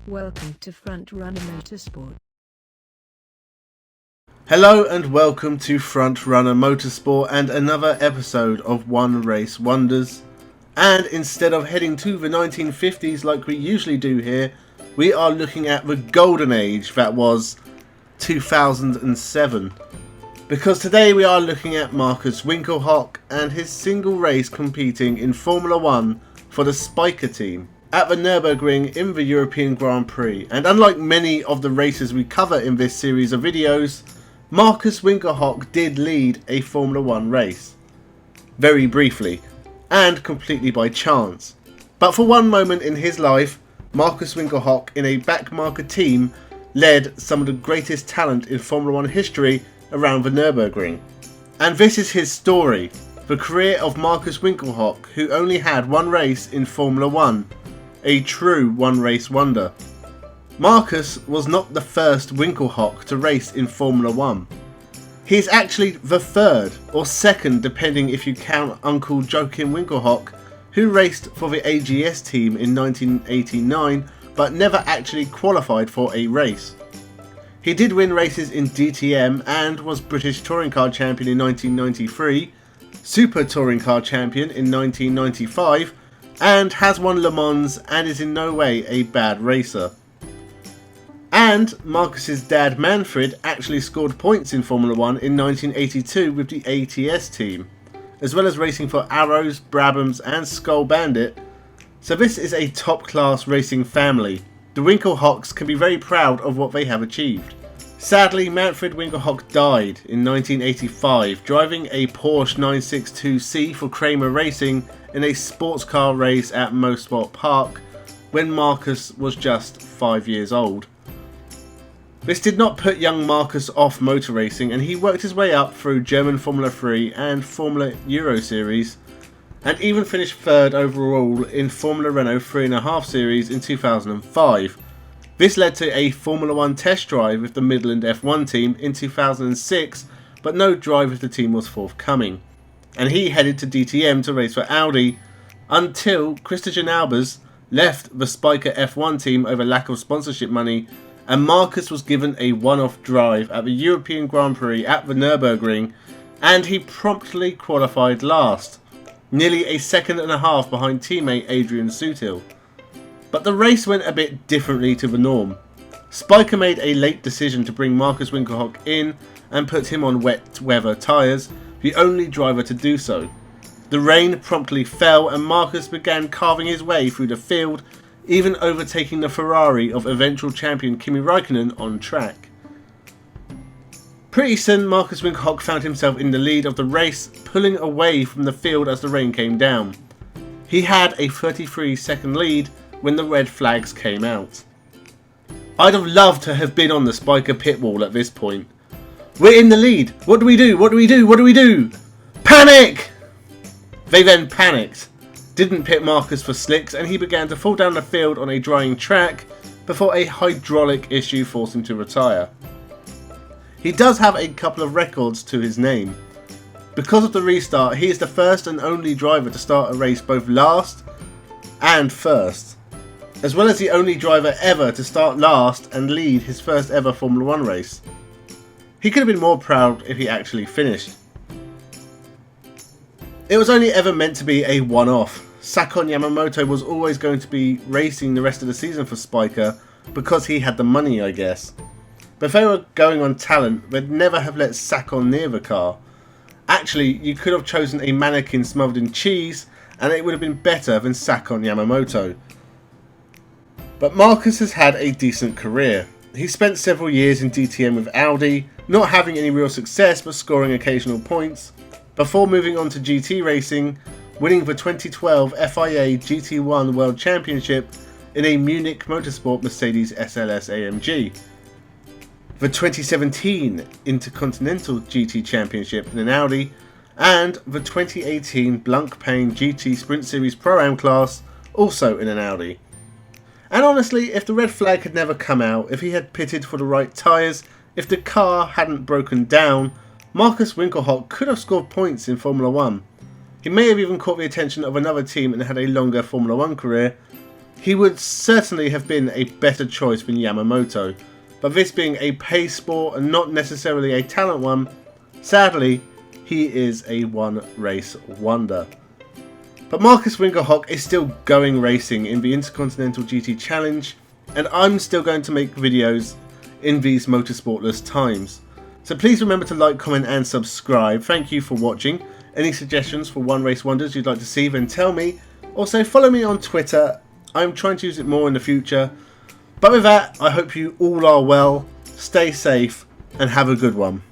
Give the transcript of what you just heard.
Welcome to Frontrunner Motorsport. Hello and welcome to Frontrunner Motorsport and another episode of One Race Wonders. And instead of heading to the 1950s like we usually do here, we are looking at the golden age that was 2007. Because today we are looking at Markus Winkelhock and his single race competing in Formula 1 for the Spiker team at the Nurburgring in the European Grand Prix. And unlike many of the races we cover in this series of videos, Markus Winkelhock did lead a Formula 1 race. Very briefly, and completely by chance. But for one moment in his life, Markus Winkelhock in a backmarker team led some of the greatest talent in Formula 1 history around the Nurburgring. And this is his story, the career of Markus Winkelhock, who only had one race in Formula 1, a true one-race wonder. Markus was not the first Winkelhock to race in Formula 1. He is actually the third, or second depending if you count Uncle Joachim Winkelhock, who raced for the AGS team in 1989 but never actually qualified for a race. He did win races in DTM and was British Touring Car Champion in 1993, Super Touring Car Champion in 1995, and has won Le Mans and is in no way a bad racer. And Markus's dad Manfred actually scored points in Formula 1 in 1982 with the ATS team, as well as racing for Arrows, Brabhams and Skull Bandit, so this is a top class racing family. The Winkelhocks can be very proud of what they have achieved. Sadly, Manfred Winkelhock died in 1985 driving a Porsche 962C for Kramer Racing in a sports car race at Motorsport Park when Markus was just 5 years old. This did not put young Markus off motor racing, and he worked his way up through German Formula 3 and Formula Euro Series, and even finished third overall in Formula Renault 3.5 Series in 2005. This led to a Formula 1 test drive with the Midland F1 team in 2006, but no drive with the team was forthcoming. And he headed to DTM to race for Audi until Christian Albers left the Spiker F1 team over lack of sponsorship money, and Markus was given a one-off drive at the European Grand Prix at the Nurburgring, and he promptly qualified last, nearly a second and a half behind teammate Adrian Sutil. But the race went a bit differently to the norm. Spiker made a late decision to bring Markus Winkelhock in and put him on wet weather tyres, the only driver to do so. The rain promptly fell and Markus began carving his way through the field, even overtaking the Ferrari of eventual champion Kimi Räikkönen on track. Pretty soon Markus Winkelhock found himself in the lead of the race, pulling away from the field as the rain came down. He had a 33-second lead when the red flags came out. I'd have loved to have been on the Spiker pit wall at this point. We're in the lead. What do we do? What do we do? What do we do? Panic! They then panicked, didn't pit Markus for slicks, and he began to fall down the field on a drying track before a hydraulic issue forced him to retire. He does have a couple of records to his name. Because of the restart, he is the first and only driver to start a race both last and first, as well as the only driver ever to start last and lead his first ever Formula 1 race. He could have been more proud if he actually finished. It was only ever meant to be a one-off. Sakon Yamamoto was always going to be racing the rest of the season for Spiker because he had the money, I guess. But if they were going on talent, they'd never have let Sakon near the car. Actually, you could have chosen a mannequin smothered in cheese and it would have been better than Sakon Yamamoto. But Markus has had a decent career. He spent several years in DTM with Audi, not having any real success but scoring occasional points, before moving on to GT racing, winning the 2012 FIA GT1 World Championship in a Munich Motorsport Mercedes SLS AMG, the 2017 Intercontinental GT Championship in an Audi, and the 2018 Blancpain GT Sprint Series Pro-Am class, also in an Audi. And honestly, if the red flag had never come out, if he had pitted for the right tyres, if the car hadn't broken down, Markus Winkelhock could have scored points in Formula 1. He may have even caught the attention of another team and had a longer Formula 1 career, he would certainly have been a better choice than Yamamoto, but this being a pace sport and not necessarily a talent one, sadly, he is a one-race wonder. But Markus Winkelhock is still going racing in the Intercontinental GT Challenge, and I'm still going to make videos in these motorsportless times. So please remember to like, comment and subscribe. Thank you for watching. Any suggestions for one race wonders you'd like to see, then tell me. Also follow me on Twitter. I'm trying to use it more in the future. But with that, I hope you all are well, stay safe and have a good one.